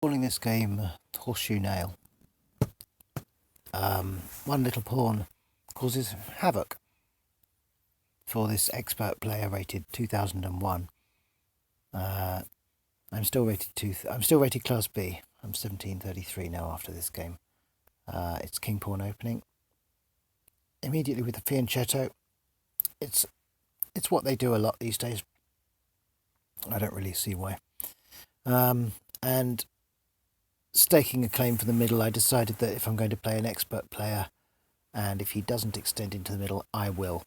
Calling this game horseshoe nail. One little pawn causes havoc for this expert player rated 2001. I'm still rated Class B. I'm 1733 now after this game. It's king pawn opening. Immediately with the fianchetto. It's what they do a lot these days. I don't really see why. And staking a claim for the middle, I decided that if I'm going to play an expert player, and if he doesn't extend into the middle, I will.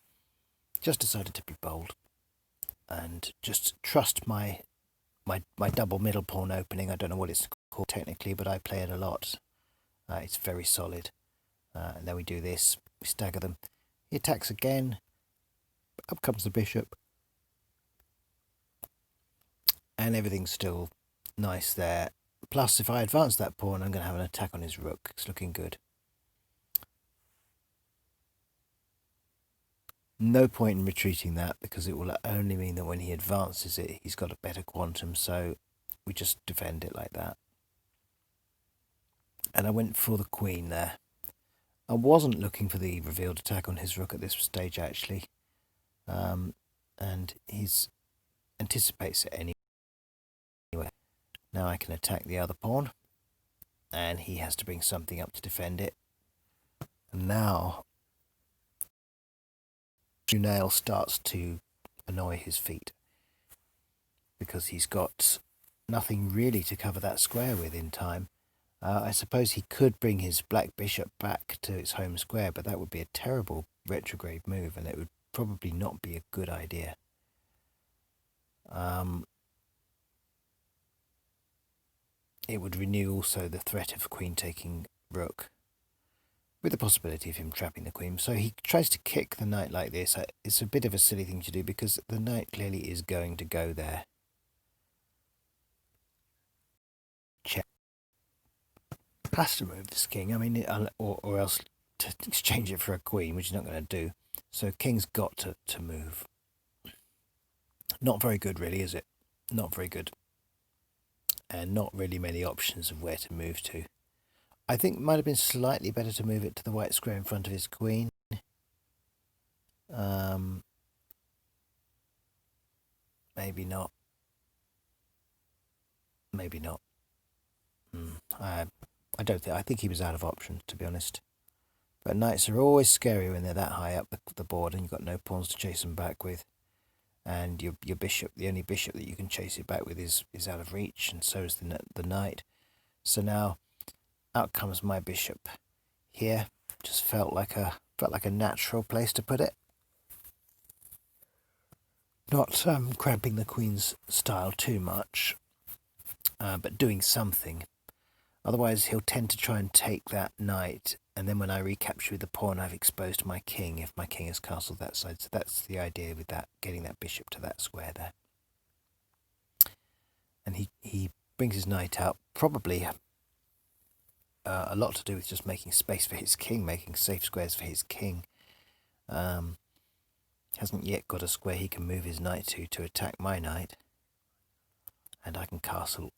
Just decided to be bold and just trust my double middle pawn opening. I don't know what it's called technically, but I play it a lot. It's very solid. And then we do this, we stagger them. He attacks again. Up comes the bishop. And everything's still nice there. Plus, if I advance that pawn, I'm going to have an attack on his rook. It's looking good. No point in retreating that, because it will only mean that when he advances it, he's got a better quantum, so we just defend it like that. And I went for the queen there. I wasn't looking for the revealed attack on his rook at this stage, actually. And he anticipates it anyway. Now I can attack the other pawn, and he has to bring something up to defend it. And now nail starts to annoy his feet, because he's got nothing really to cover that square with in time. I suppose he could bring his black bishop back to its home square, but that would be a terrible retrograde move, and it would probably not be a good idea. It would renew also the threat of queen taking rook, with the possibility of him trapping the queen. So he tries to kick the knight like this. It's a bit of a silly thing to do, because the knight clearly is going to go there. Check. Has to move this king. I mean, or else to exchange it for a queen, which he's not going to do. So king's got to move. Not very good, really, is it? Not very good. And not really many options of where to move to. I think it might have been slightly better to move it to the white square in front of his queen. Maybe not. Maybe not. I don't think. I think he was out of options, to be honest. But knights are always scary when they're that high up the board and you've got no pawns to chase them back with. And your bishop, the only bishop that you can chase it back with, is out of reach, and so is the knight. So now, out comes my bishop here. Just felt like a natural place to put it. Not cramping the queen's style too much, but doing something. Otherwise, he'll tend to try and take that knight, and then when I recapture the pawn, I've exposed my king if my king has castled that side. So that's the idea with that, getting that bishop to that square there. And he brings his knight out, probably a lot to do with just making space for his king, making safe squares for his king. Hasn't yet got a square he can move his knight to attack my knight. And I can castle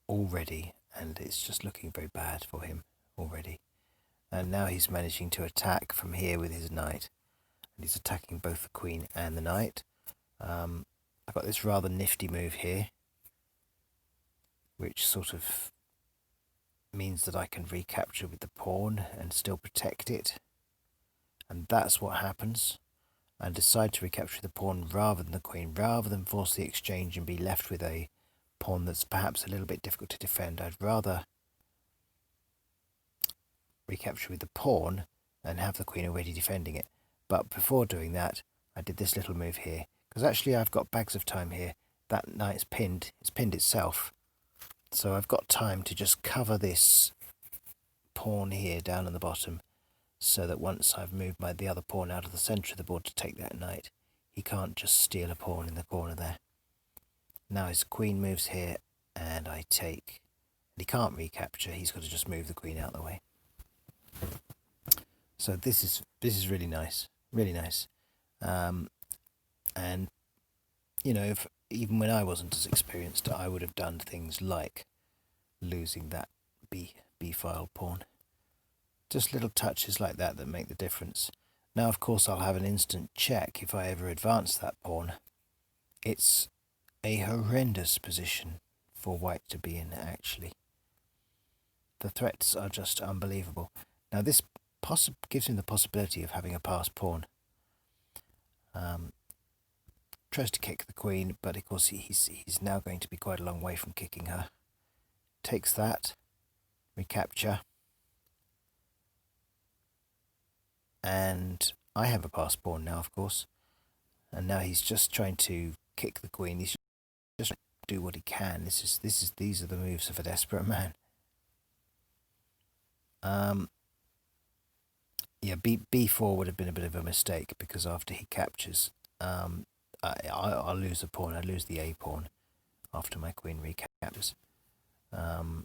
already, and it's just looking very bad for him already. And now he's managing to attack from here with his knight, and he's attacking both the queen and the knight. I've got this rather nifty move here, which sort of means that I can recapture with the pawn and still protect it. And that's what happens. I decide to recapture the pawn rather than the queen, rather than force the exchange and be left with a pawn that's perhaps a little bit difficult to defend. I'd rather recapture with the pawn and have the queen already defending it. But before doing that, I did this little move here, because actually I've got bags of time here. That knight's pinned. It's pinned itself. So I've got time to just cover this pawn here down on the bottom, so that once I've moved the other pawn out of the centre of the board to take that knight, he can't just steal a pawn in the corner there. Now his queen moves here, and I take. And he can't recapture. He's got to just move the queen out of the way. So this is really nice, really nice. And you know, even when I wasn't as experienced, I would have done things like losing that B file pawn. Just little touches like that that make the difference. Now, of course, I'll have an instant check if I ever advance that pawn. It's a horrendous position for white to be in, actually. The threats are just unbelievable. Now, this gives him the possibility of having a passed pawn. Tries to kick the queen, but of course he's now going to be quite a long way from kicking her. Takes that, recapture, and I have a passed pawn now, of course. And now he's just trying to kick the queen. He's just trying to do what he can. These are the moves of a desperate man. Yeah, B4 would have been a bit of a mistake, because after he captures, I'll lose a pawn. I lose the A pawn after my queen recaptures. Oh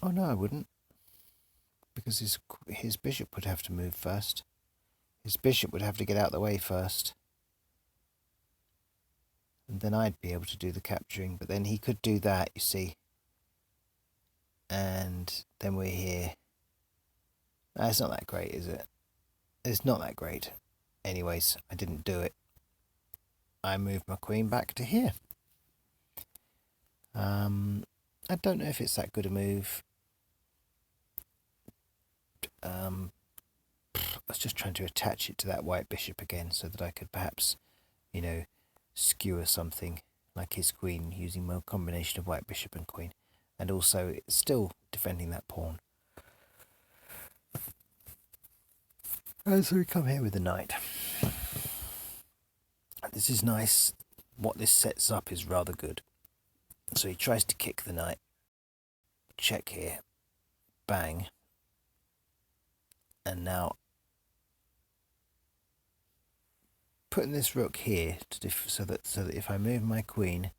no, I wouldn't, because his bishop would have to move first. His bishop would have to get out of the way first, and then I'd be able to do the capturing. But then he could do that, you see, and then we're here. It's not that great, is it? It's not that great. Anyways, I didn't do it. I moved my queen back to here. I don't know if it's that good a move. I was just trying to attach it to that white bishop again, so that I could perhaps, skewer something like his queen using my combination of white bishop and queen, and also still defending that pawn. And so we come here with the knight. This is nice. What this sets up is rather good. So he tries to kick the knight. Check here. Bang. And now putting this rook here so that if I move my queen,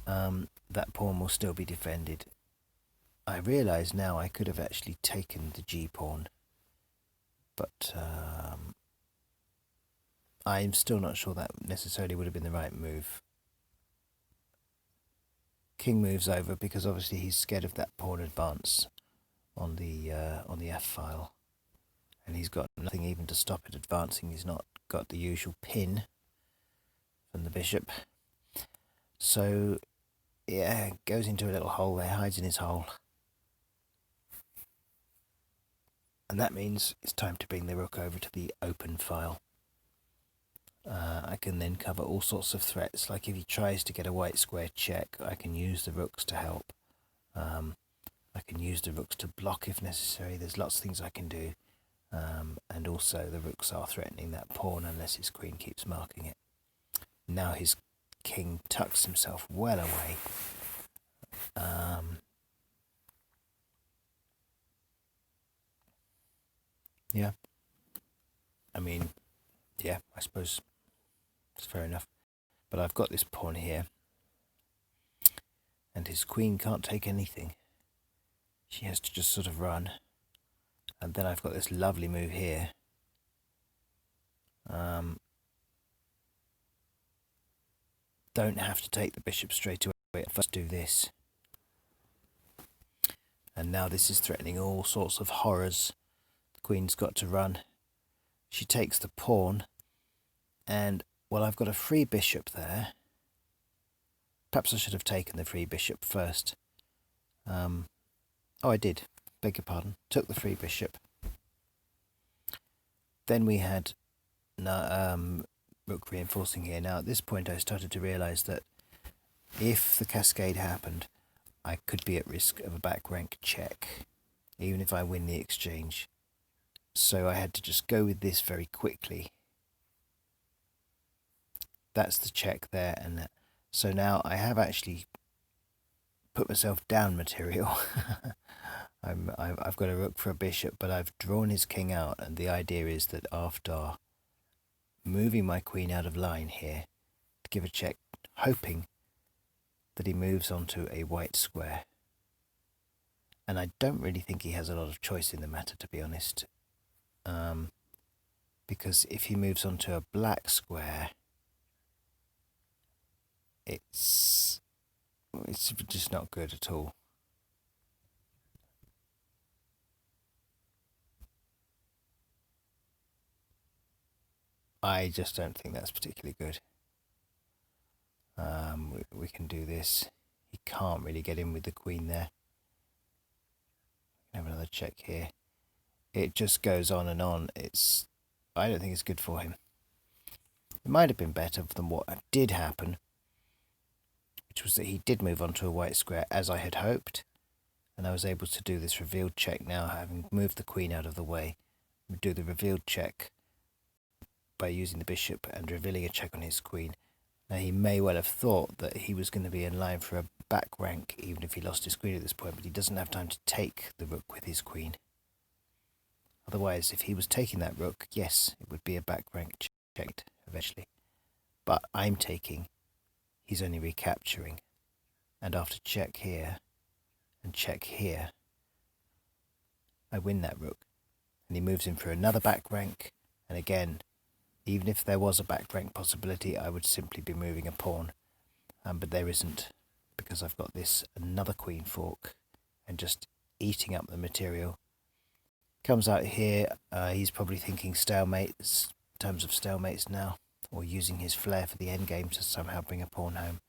that pawn will still be defended. I realise now I could have actually taken the G pawn, but I'm still not sure that necessarily would have been the right move. King moves over because obviously he's scared of that pawn advance on the F file, and he's got nothing even to stop it advancing. He's not got the usual pin from the bishop, so yeah, goes into a little hole there, hides in his hole, and that means it's time to bring the rook over to the open file. I can then cover all sorts of threats, like if he tries to get a white square check, I can use the rooks to help. I can use the rooks to block if necessary. There's lots of things I can do, and also the rooks are threatening that pawn unless his queen keeps marking it. Now his king tucks himself well away. Yeah, I mean, yeah, I suppose it's fair enough. But I've got this pawn here, and his queen can't take anything. She has to just sort of run. And then I've got this lovely move here. Don't have to take the bishop straight away. First do this. And now this is threatening all sorts of horrors. The queen's got to run. She takes the pawn. And, well, I've got a free bishop there. Perhaps I should have taken the free bishop first. Oh, I did. Beg your pardon. Took the free bishop. Then we had rook reinforcing here. Now, at this point, I started to realise that if the cascade happened, I could be at risk of a back rank check, even if I win the exchange. So I had to just go with this very quickly. That's the check there, and so now I have actually put myself down material. I've got a rook for a bishop, but I've drawn his king out, and the idea is that after moving my queen out of line here to give a check, hoping that he moves onto a white square. And I don't really think he has a lot of choice in the matter, to be honest, because if he moves onto a black square, it's It's just not good at all. I just don't think that's particularly good. We can do this. He can't really get in with the queen there. Have another check here. It just goes on and on. I don't think it's good for him. It might have been better than what did happen, which was that he did move onto a white square as I had hoped, and I was able to do this revealed check now, having moved the queen out of the way. Do the revealed check by using the bishop and revealing a check on his queen. Now he may well have thought that he was going to be in line for a back rank even if he lost his queen at this point, but he doesn't have time to take the rook with his queen. Otherwise, if he was taking that rook, yes, it would be a back rank checked eventually. But I'm taking, he's only recapturing. And after check here and check here, I win that rook. And he moves in for another back rank, and again, even if there was a back rank possibility, I would simply be moving a pawn. But there isn't, because I've got this another queen fork and just eating up the material. Comes out here, he's probably thinking stalemates, in terms of stalemates now, or using his flair for the endgame to somehow bring a pawn home.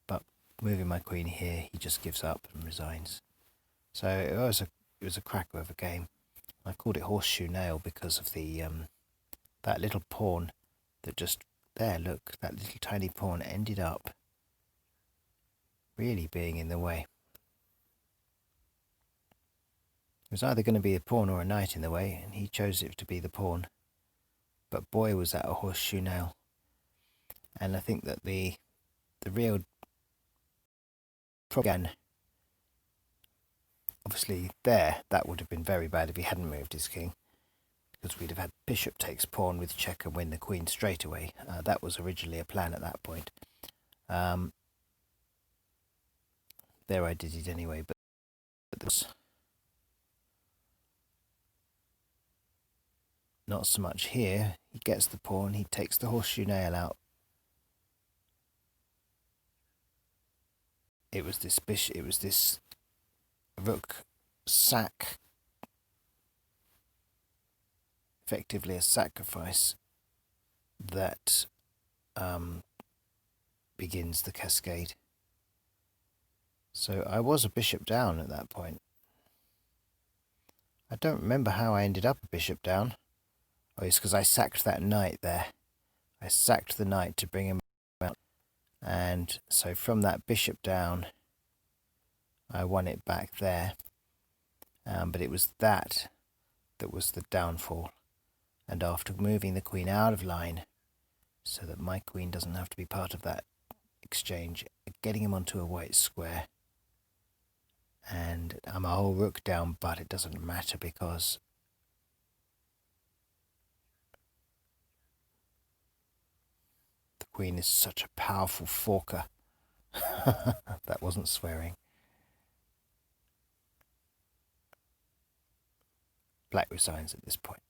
But moving my queen here, he just gives up and resigns. So it was a cracker of a game. I called it horseshoe nail because of the that little pawn that just there, look, that little tiny pawn ended up really being in the way. It was either going to be a pawn or a knight in the way, and he chose it to be the pawn. But boy, was that a horseshoe nail. And I think that the real problem, obviously there, that would have been very bad if he hadn't moved his king, because we'd have had bishop takes pawn with check and win the queen straight away. That was originally a plan at that point. There I did it anyway, but there's not so much here. He gets the pawn, he takes the horseshoe nail out. It was this bishop, it was this rook sack, effectively a sacrifice, that begins the cascade. So I was a bishop down at that point. I don't remember how I ended up a bishop down. Oh, it's because I sacked that knight there. I sacked the knight to bring him out. And so from that bishop down, I won it back there. But it was that was the downfall. And after moving the queen out of line, so that my queen doesn't have to be part of that exchange, getting him onto a white square, and I'm a whole rook down, but it doesn't matter because the queen is such a powerful forker. That wasn't swearing. Black resigns at this point.